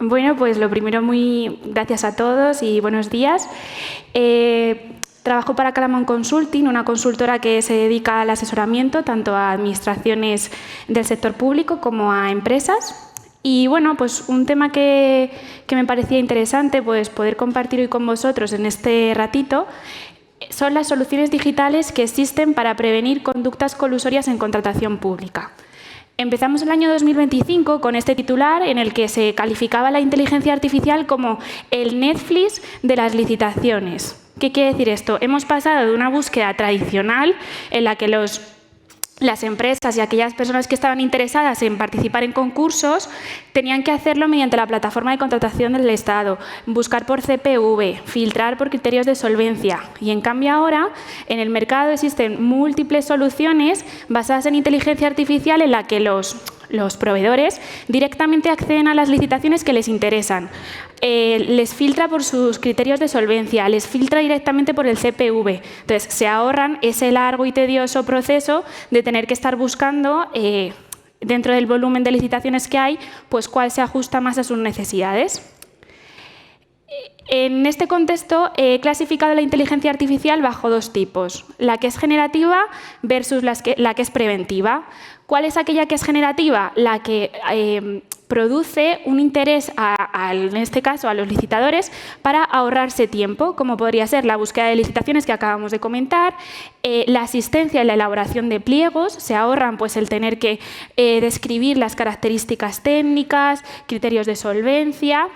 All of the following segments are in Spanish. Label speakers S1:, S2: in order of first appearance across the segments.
S1: Bueno, pues lo primero, muy gracias a todos y buenos días. Trabajo para Calamon Consulting, una consultora que se dedica al asesoramiento tanto a administraciones del sector público como a empresas. Y bueno, pues un tema que me parecía interesante pues poder compartir hoy con vosotros en este ratito son las soluciones digitales que existen para prevenir conductas colusorias en contratación pública. Empezamos el año 2025 con este titular en el que se calificaba la inteligencia artificial como el Netflix de las licitaciones. ¿Qué quiere decir esto? Hemos pasado de una búsqueda tradicional en la que las empresas y aquellas personas que estaban interesadas en participar en concursos tenían que hacerlo mediante la plataforma de contratación del Estado, buscar por CPV, filtrar por criterios de solvencia. Y en cambio ahora en el mercado existen múltiples soluciones basadas en inteligencia artificial en la que los proveedores directamente acceden a las licitaciones que les interesan. Les filtra por sus criterios de solvencia, les filtra directamente por el CPV. Entonces, se ahorran ese largo y tedioso proceso de tener que estar buscando, dentro del volumen de licitaciones que hay, pues cuál se ajusta más a sus necesidades. En este contexto, he clasificado la inteligencia artificial bajo dos tipos, la que es generativa versus la que es preventiva. ¿Cuál es aquella que es generativa? La que produce un interés, en este caso, a los licitadores para ahorrarse tiempo, como podría ser la búsqueda de licitaciones que acabamos de comentar, la asistencia en la elaboración de pliegos, se ahorran pues, el tener que describir las características técnicas, criterios de solvencia.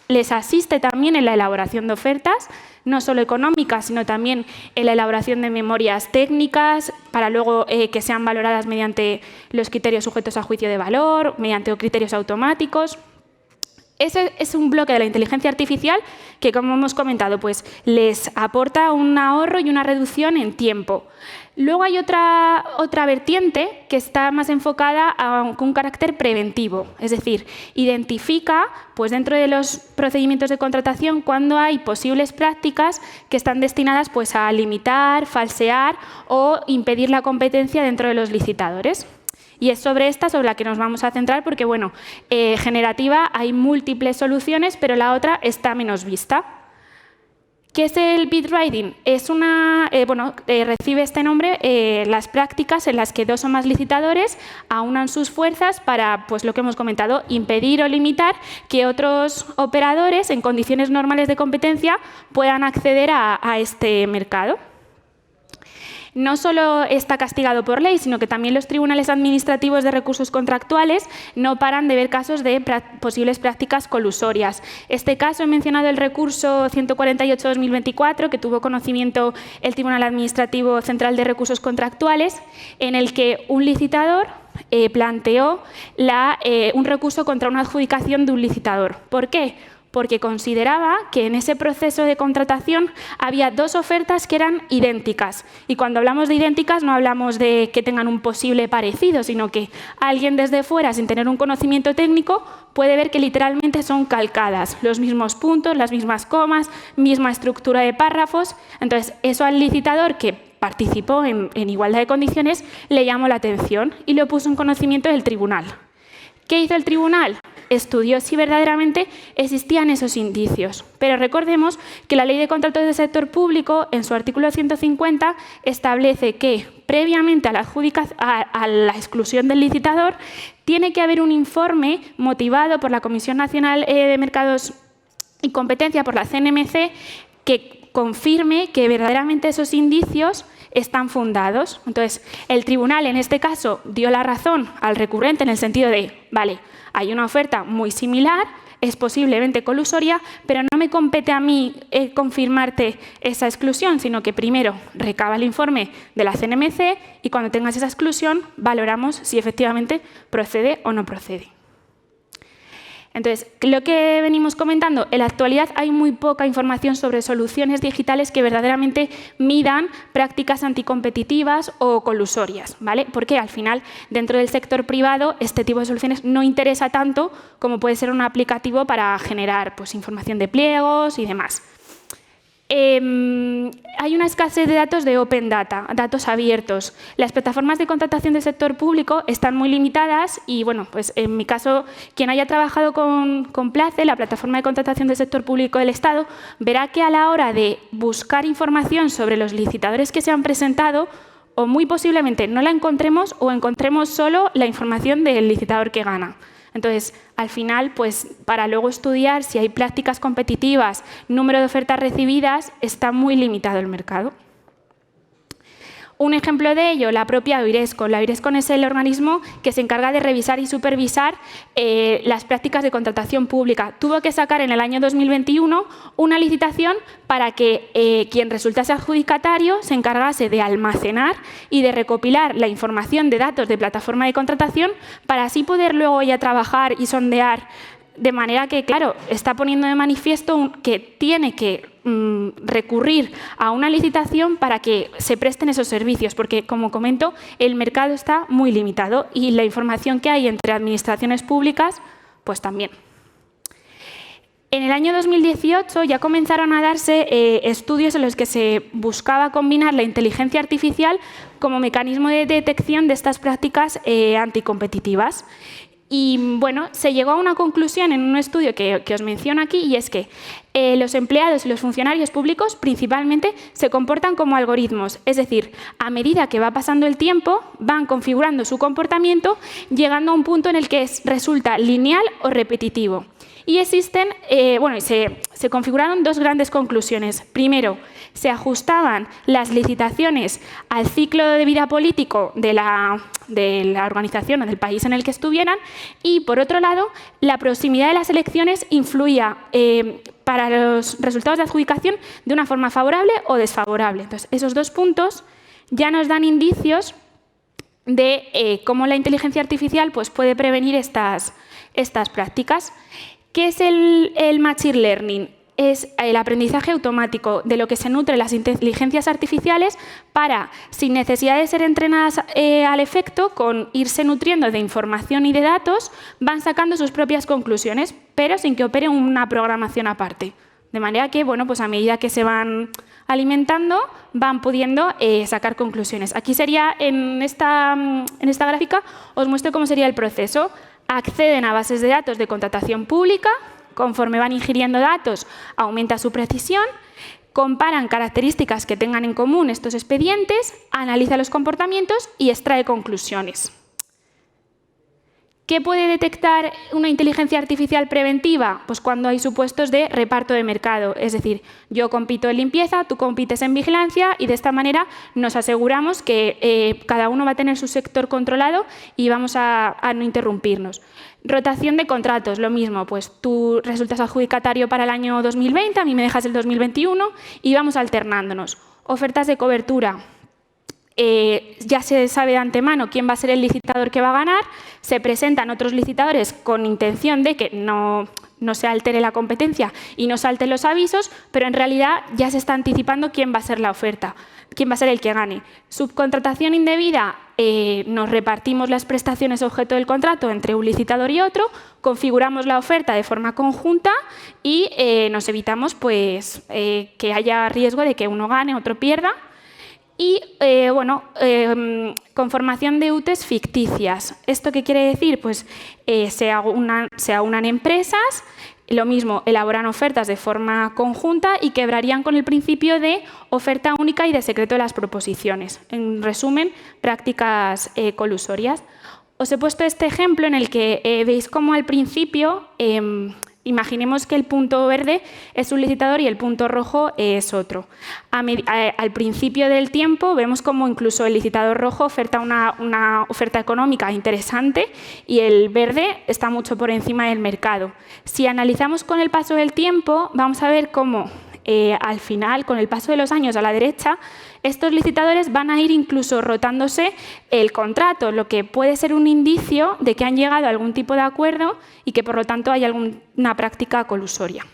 S1: Les asiste también en la elaboración de ofertas, no solo económicas, sino también en la elaboración de memorias técnicas para luego que sean valoradas mediante los criterios sujetos a juicio de valor, mediante criterios automáticos. Ese es un bloque de la inteligencia artificial que, como hemos comentado, pues, les aporta un ahorro y una reducción en tiempo. Luego hay otra vertiente que está más enfocada a un carácter preventivo, es decir, identifica pues, dentro de los procedimientos de contratación cuando hay posibles prácticas que están destinadas pues, a limitar, falsear o impedir la competencia dentro de los licitadores. Y es sobre la que nos vamos a centrar porque, bueno, generativa hay múltiples soluciones, pero la otra está menos vista. ¿Qué es el bid writing? Es recibe este nombre las prácticas en las que dos o más licitadores aunan sus fuerzas para, pues lo que hemos comentado, impedir o limitar que otros operadores en condiciones normales de competencia puedan acceder a este mercado. No solo está castigado por ley, sino que también los tribunales administrativos de recursos contractuales no paran de ver casos de posibles prácticas colusorias. Este caso, he mencionado el recurso 148/2024, que tuvo conocimiento el Tribunal Administrativo Central de Recursos Contractuales, en el que un licitador planteó un recurso contra una adjudicación de un licitador. ¿Por qué? Porque consideraba que en ese proceso de contratación había dos ofertas que eran idénticas. Y cuando hablamos de idénticas no hablamos de que tengan un posible parecido, sino que alguien desde fuera, sin tener un conocimiento técnico, puede ver que literalmente son calcadas. Los mismos puntos, las mismas comas, misma estructura de párrafos. Entonces, eso al licitador que participó en igualdad de condiciones le llamó la atención y lo puso en conocimiento del tribunal. ¿Qué hizo el tribunal? Estudió si verdaderamente existían esos indicios. Pero recordemos que la Ley de Contratos del Sector Público, en su artículo 150, establece que previamente a la exclusión del licitador, tiene que haber un informe motivado por la Comisión Nacional de Mercados y Competencia, por la CNMC, que confirme que verdaderamente esos indicios están fundados. Entonces, el tribunal en este caso dio la razón al recurrente en el sentido de, vale, hay una oferta muy similar, es posiblemente colusoria, pero no me compete a mí confirmarte esa exclusión, sino que primero recaba el informe de la CNMC y cuando tengas esa exclusión valoramos si efectivamente procede o no procede. Entonces, lo que venimos comentando, en la actualidad hay muy poca información sobre soluciones digitales que verdaderamente midan prácticas anticompetitivas o colusorias, ¿vale? Porque al final, dentro del sector privado, este tipo de soluciones no interesa tanto como puede ser un aplicativo para generar pues, información de pliegos y demás. hay una escasez de datos de Open Data, datos abiertos. Las plataformas de contratación del sector público están muy limitadas y, bueno, pues en mi caso, quien haya trabajado con PLACE, la plataforma de contratación del sector público del Estado, verá que a la hora de buscar información sobre los licitadores que se han presentado, o muy posiblemente no la encontremos o encontremos solo la información del licitador que gana. Entonces, al final, pues, para luego estudiar si hay prácticas competitivas, número de ofertas recibidas, está muy limitado el mercado. Un ejemplo de ello, la propia Eurescon. La Eurescon es el organismo que se encarga de revisar y supervisar las prácticas de contratación pública. Tuvo que sacar en el año 2021 una licitación para que quien resultase adjudicatario se encargase de almacenar y de recopilar la información de datos de plataforma de contratación para así poder luego ya trabajar y sondear. De manera que, claro, está poniendo de manifiesto que tiene que recurrir a una licitación para que se presten esos servicios, porque, como comento, el mercado está muy limitado y la información que hay entre administraciones públicas, pues también. En el año 2018 ya comenzaron a darse estudios en los que se buscaba combinar la inteligencia artificial como mecanismo de detección de estas prácticas anticompetitivas. Y bueno, se llegó a una conclusión en un estudio que os menciono aquí, y es que los empleados y los funcionarios públicos principalmente se comportan como algoritmos, es decir, a medida que va pasando el tiempo van configurando su comportamiento llegando a un punto en el que resulta lineal o repetitivo. Y existen, se configuraron dos grandes conclusiones. Primero, se ajustaban las licitaciones al ciclo de vida político de la organización o del país en el que estuvieran, y, por otro lado, la proximidad de las elecciones influía para los resultados de adjudicación de una forma favorable o desfavorable. Entonces, esos dos puntos ya nos dan indicios de cómo la inteligencia artificial pues, puede prevenir estas prácticas. ¿Qué es el Machine Learning? Es el aprendizaje automático de lo que se nutre las inteligencias artificiales para, sin necesidad de ser entrenadas al efecto, con irse nutriendo de información y de datos, van sacando sus propias conclusiones, pero sin que opere una programación aparte. De manera que, bueno, pues a medida que se van alimentando, van pudiendo sacar conclusiones. Aquí sería, en esta gráfica, os muestro cómo sería el proceso. Acceden a bases de datos de contratación pública, conforme van ingiriendo datos, aumenta su precisión, comparan características que tengan en común estos expedientes, analiza los comportamientos y extrae conclusiones. ¿Qué puede detectar una inteligencia artificial preventiva? Pues cuando hay supuestos de reparto de mercado, es decir, yo compito en limpieza, tú compites en vigilancia y de esta manera nos aseguramos que cada uno va a tener su sector controlado y vamos a no interrumpirnos. Rotación de contratos, lo mismo, pues tú resultas adjudicatario para el año 2020, a mí me dejas el 2021 y vamos alternándonos. Ofertas de cobertura. Ya se sabe de antemano quién va a ser el licitador que va a ganar, se presentan otros licitadores con intención de que no se altere la competencia y no salten los avisos, pero en realidad ya se está anticipando quién va a ser la oferta, quién va a ser el que gane. Subcontratación indebida, nos repartimos las prestaciones objeto del contrato entre un licitador y otro, configuramos la oferta de forma conjunta y nos evitamos pues, que haya riesgo de que uno gane, otro pierda. Y, conformación de UTEs ficticias. ¿Esto qué quiere decir? Pues se aunan empresas, lo mismo, elaboran ofertas de forma conjunta y quebrarían con el principio de oferta única y de secreto de las proposiciones. En resumen, prácticas colusorias. Os he puesto este ejemplo en el que veis cómo al principio imaginemos que el punto verde es un licitador y el punto rojo es otro. Al principio del tiempo vemos cómo incluso el licitador rojo oferta una oferta económica interesante y el verde está mucho por encima del mercado. Si analizamos con el paso del tiempo, vamos a ver cómo al final, con el paso de los años a la derecha, estos licitadores van a ir incluso rotándose el contrato, lo que puede ser un indicio de que han llegado a algún tipo de acuerdo y que, por lo tanto, hay alguna práctica colusoria.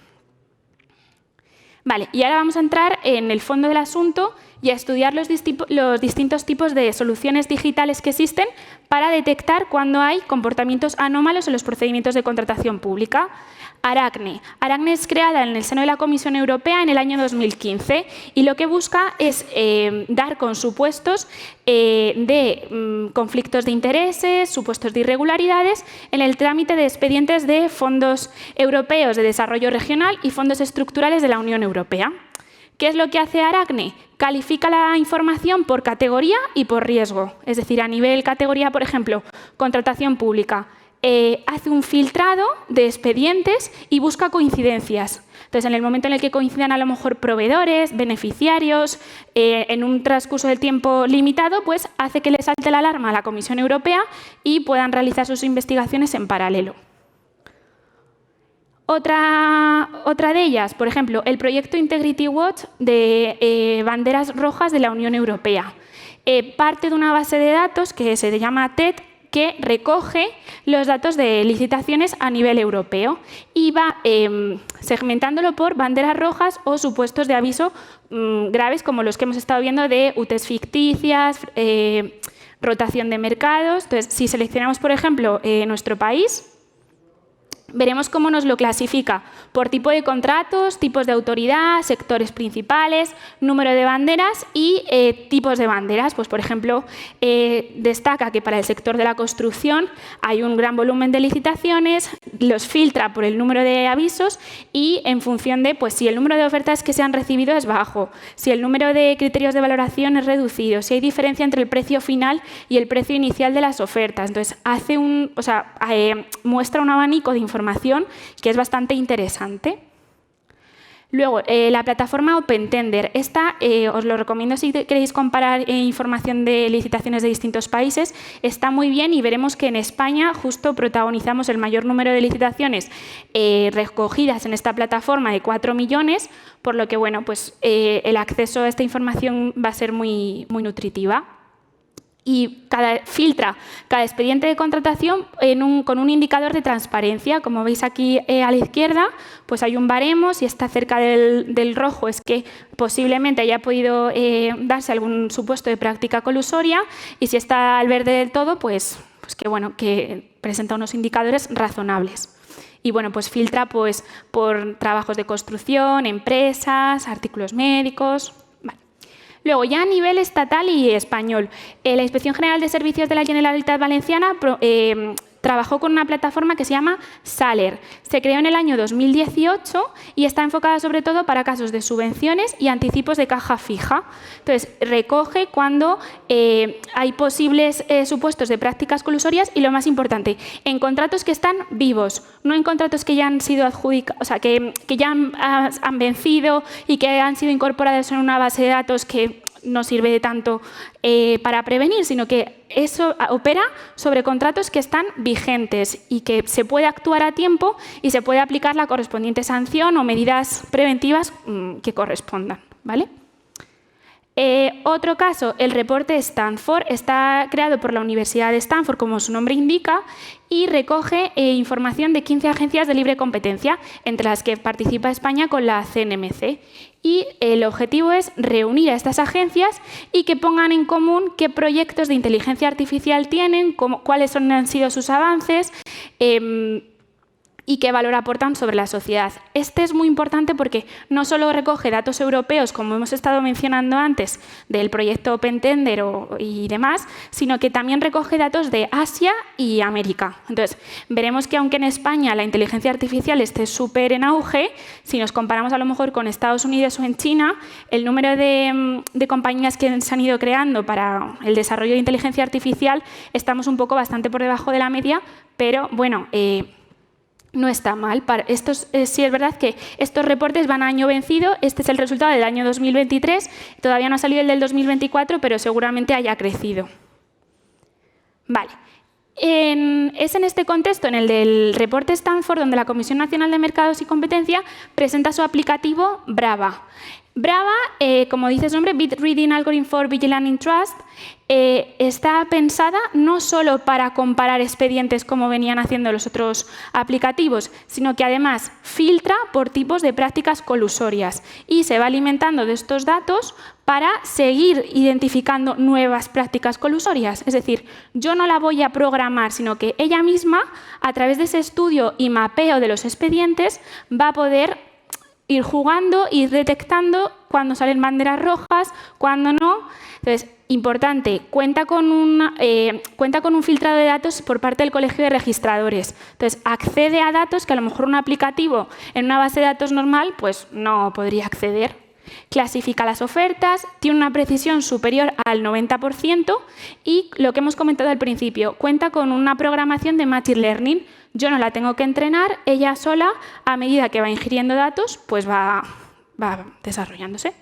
S1: Vale, y ahora vamos a entrar en el fondo del asunto y a estudiar los distintos tipos de soluciones digitales que existen para detectar cuando hay comportamientos anómalos en los procedimientos de contratación pública. Aracne. Aracne es creada en el seno de la Comisión Europea en el año 2015 y lo que busca es dar con supuestos de conflictos de intereses, supuestos de irregularidades en el trámite de expedientes de fondos europeos de desarrollo regional y fondos estructurales de la Unión Europea. ¿Qué es lo que hace Aracne? Califica la información por categoría y por riesgo. Es decir, a nivel categoría, por ejemplo, contratación pública, hace un filtrado de expedientes y busca coincidencias. Entonces, en el momento en el que coincidan a lo mejor proveedores, beneficiarios, en un transcurso del tiempo limitado, pues hace que le salte la alarma a la Comisión Europea y puedan realizar sus investigaciones en paralelo. Otra de ellas, por ejemplo, el proyecto Integrity Watch de banderas rojas de la Unión Europea. Parte de una base de datos que se llama TED, que recoge los datos de licitaciones a nivel europeo y va segmentándolo por banderas rojas o supuestos de aviso graves, como los que hemos estado viendo de UTEs ficticias, rotación de mercados. Entonces, si seleccionamos, por ejemplo, nuestro país, veremos cómo nos lo clasifica por tipo de contratos, tipos de autoridad, sectores principales, número de banderas y tipos de banderas. Pues, por ejemplo, destaca que para el sector de la construcción hay un gran volumen de licitaciones, los filtra por el número de avisos y en función de pues, si el número de ofertas que se han recibido es bajo, si el número de criterios de valoración es reducido, si hay diferencia entre el precio final y el precio inicial de las ofertas. Entonces, muestra un abanico de información que es bastante interesante. Luego, la plataforma OpenTender. Esta os lo recomiendo si queréis comparar información de licitaciones de distintos países. Está muy bien y veremos que en España justo protagonizamos el mayor número de licitaciones recogidas en esta plataforma de 4 millones, por lo que bueno, pues, el acceso a esta información va a ser muy nutritiva. Y filtra cada expediente de contratación con un indicador de transparencia. Como veis aquí a la izquierda, pues hay un baremo. Si está cerca del rojo es que posiblemente haya podido darse algún supuesto de práctica colusoria, y si está al verde del todo, pues que presenta unos indicadores razonables. Y bueno, pues filtra pues, por trabajos de construcción, empresas, artículos médicos. Luego, ya a nivel estatal y español, la Inspección General de Servicios de la Generalitat Valenciana trabajó con una plataforma que se llama Saler. Se creó en el año 2018 y está enfocada sobre todo para casos de subvenciones y anticipos de caja fija. Entonces, recoge cuando hay posibles supuestos de prácticas colusorias y, lo más importante, en contratos que están vivos, no en contratos que ya han sido adjudicados, o sea, que ya han vencido y que han sido incorporados en una base de datos que no sirve de tanto para prevenir, sino que eso opera sobre contratos que están vigentes y que se puede actuar a tiempo y se puede aplicar la correspondiente sanción o medidas preventivas que correspondan, ¿vale? Otro caso, el reporte Stanford, está creado por la Universidad de Stanford, como su nombre indica, y recoge información de 15 agencias de libre competencia, entre las que participa España con la CNMC. Y el objetivo es reunir a estas agencias y que pongan en común qué proyectos de inteligencia artificial tienen, cuáles han sido sus avances, y qué valor aportan sobre la sociedad. Este es muy importante porque no solo recoge datos europeos, como hemos estado mencionando antes, del proyecto OpenTender y demás, sino que también recoge datos de Asia y América. Entonces, veremos que aunque en España la inteligencia artificial esté súper en auge, si nos comparamos a lo mejor con Estados Unidos o en China, el número de compañías que se han ido creando para el desarrollo de inteligencia artificial, estamos un poco bastante por debajo de la media, pero bueno, no está mal. Sí es verdad que estos reportes van a año vencido. Este es el resultado del año 2023. Todavía no ha salido el del 2024, pero seguramente haya crecido. Vale. Es en este contexto, en el del reporte Stanford, donde la Comisión Nacional de Mercados y Competencia presenta su aplicativo Brava. Brava, como dice su nombre, Bit Reading Algorithm for Vigilant Trust, está pensada no solo para comparar expedientes como venían haciendo los otros aplicativos, sino que además filtra por tipos de prácticas colusorias y se va alimentando de estos datos para seguir identificando nuevas prácticas colusorias. Es decir, yo no la voy a programar, sino que ella misma, a través de ese estudio y mapeo de los expedientes, va a poder ir jugando, ir detectando cuando salen banderas rojas, cuando no. Entonces, importante, cuenta con un filtrado de datos por parte del Colegio de Registradores. Entonces, accede a datos que a lo mejor un aplicativo en una base de datos normal pues no podría acceder. Clasifica las ofertas, tiene una precisión superior al 90% y, lo que hemos comentado al principio, cuenta con una programación de Machine Learning. Yo no la tengo que entrenar, ella sola, a medida que va ingiriendo datos, pues va desarrollándose.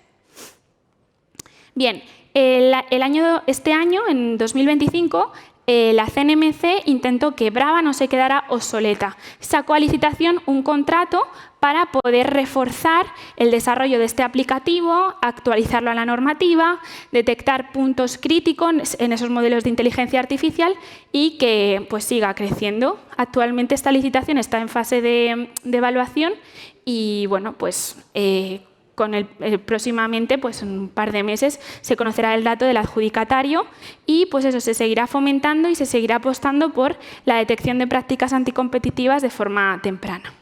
S1: Bien, este año, en 2025, la CNMC intentó que Brava no se quedara obsoleta. Sacó a licitación un contrato para poder reforzar el desarrollo de este aplicativo, actualizarlo a la normativa, detectar puntos críticos en esos modelos de inteligencia artificial y que pues, siga creciendo. Actualmente esta licitación está en fase de evaluación y bueno, pues próximamente, pues en un par de meses, se conocerá el dato del adjudicatario y pues eso se seguirá fomentando y se seguirá apostando por la detección de prácticas anticompetitivas de forma temprana.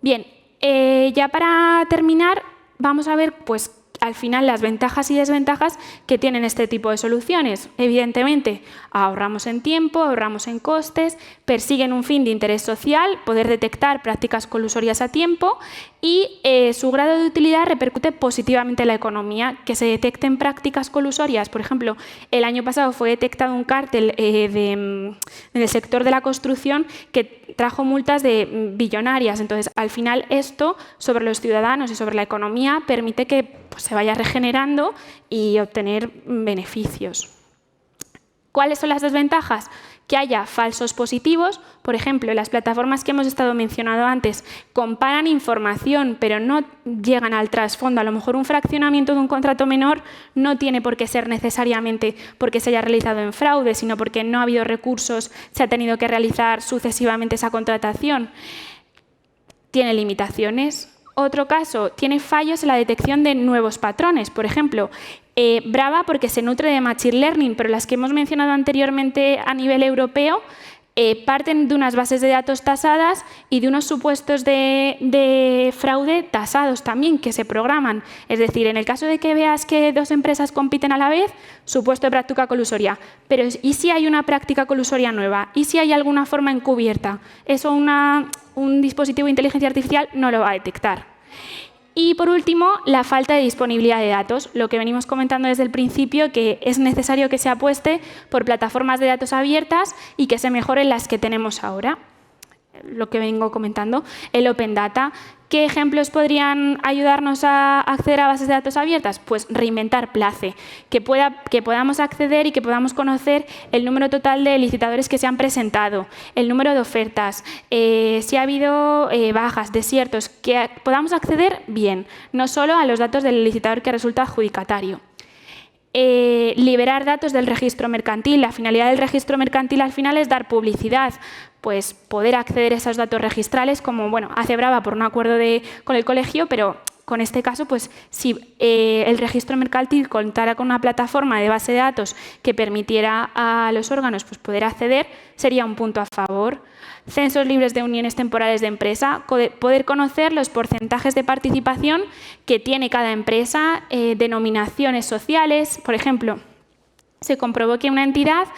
S1: Bien, ya para terminar, vamos a ver pues al final las ventajas y desventajas que tienen este tipo de soluciones. Evidentemente, ahorramos en tiempo, ahorramos en costes, persiguen un fin de interés social, poder detectar prácticas colusorias a tiempo y su grado de utilidad repercute positivamente en la economía. Que se detecten prácticas colusorias, por ejemplo, el año pasado fue detectado un cártel en el sector de la construcción que trajo multas de billonarias. Entonces, al final esto sobre los ciudadanos y sobre la economía permite que pues, se vaya regenerando y obtener beneficios. ¿Cuáles son las desventajas? Que haya falsos positivos. Por ejemplo, las plataformas que hemos estado mencionando antes comparan información, pero no llegan al trasfondo. A lo mejor un fraccionamiento de un contrato menor no tiene por qué ser necesariamente porque se haya realizado en fraude, sino porque no ha habido recursos, se ha tenido que realizar sucesivamente esa contratación. Tiene limitaciones. Otro caso, tiene fallos en la detección de nuevos patrones. Por ejemplo, Brava porque se nutre de Machine Learning, pero las que hemos mencionado anteriormente a nivel europeo parten de unas bases de datos tasadas y de unos supuestos de fraude tasados también que se programan. Es decir, en el caso de que veas que dos empresas compiten a la vez, supuesto de práctica colusoria. Pero ¿y si hay una práctica colusoria nueva? ¿Y si hay alguna forma encubierta? Eso un dispositivo de inteligencia artificial no lo va a detectar. Y, por último, la falta de disponibilidad de datos. Lo que venimos comentando desde el principio, que es necesario que se apueste por plataformas de datos abiertas y que se mejoren las que tenemos ahora. Lo que vengo comentando, el Open Data. ¿Qué ejemplos podrían ayudarnos a acceder a bases de datos abiertas? Pues reinventar Place, que podamos acceder y que podamos conocer el número total de licitadores que se han presentado, el número de ofertas, si ha habido bajas, desiertos, que podamos acceder bien, no solo a los datos del licitador que resulta adjudicatario. Liberar datos del registro mercantil. La finalidad del registro mercantil al final es dar publicidad, pues poder acceder a esos datos registrales, como bueno, hace Brava por un acuerdo con el colegio, pero con este caso, pues si el registro mercantil contara con una plataforma de base de datos que permitiera a los órganos pues, poder acceder, sería un punto a favor. Censos libres de uniones temporales de empresa, poder conocer los porcentajes de participación que tiene cada empresa, denominaciones sociales. Por ejemplo, se comprobó que una entidad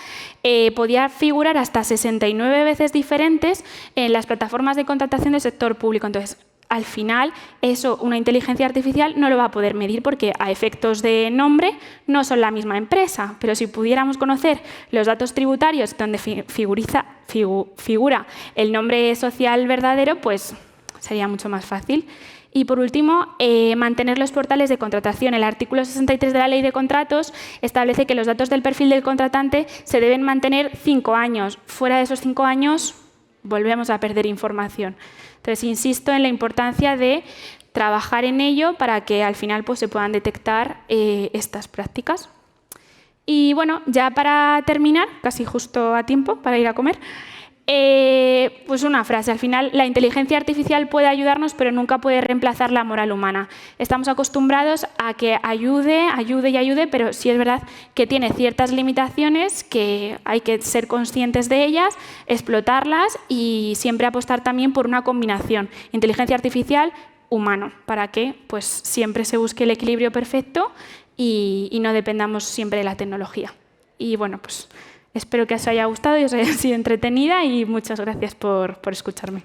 S1: podía figurar hasta 69 veces diferentes en las plataformas de contratación del sector público. Entonces, al final, eso una inteligencia artificial no lo va a poder medir porque a efectos de nombre no son la misma empresa. Pero si pudiéramos conocer los datos tributarios donde figura el nombre social verdadero, pues sería mucho más fácil. Y, por último, mantener los portales de contratación. El artículo 63 de la Ley de Contratos establece que los datos del perfil del contratante se deben mantener 5 años. Fuera de esos 5 años, volvemos a perder información. Entonces, insisto en la importancia de trabajar en ello para que al final pues, se puedan detectar estas prácticas. Y bueno, ya para terminar, casi justo a tiempo para ir a comer, pues una frase. Al final, la inteligencia artificial puede ayudarnos, pero nunca puede reemplazar la moral humana. Estamos acostumbrados a que ayude, pero sí es verdad que tiene ciertas limitaciones, que hay que ser conscientes de ellas, explotarlas y siempre apostar también por una combinación inteligencia artificial humano, para que pues, siempre se busque el equilibrio perfecto y no dependamos siempre de la tecnología. Y bueno, pues espero que os haya gustado y os haya sido entretenida y muchas gracias por escucharme.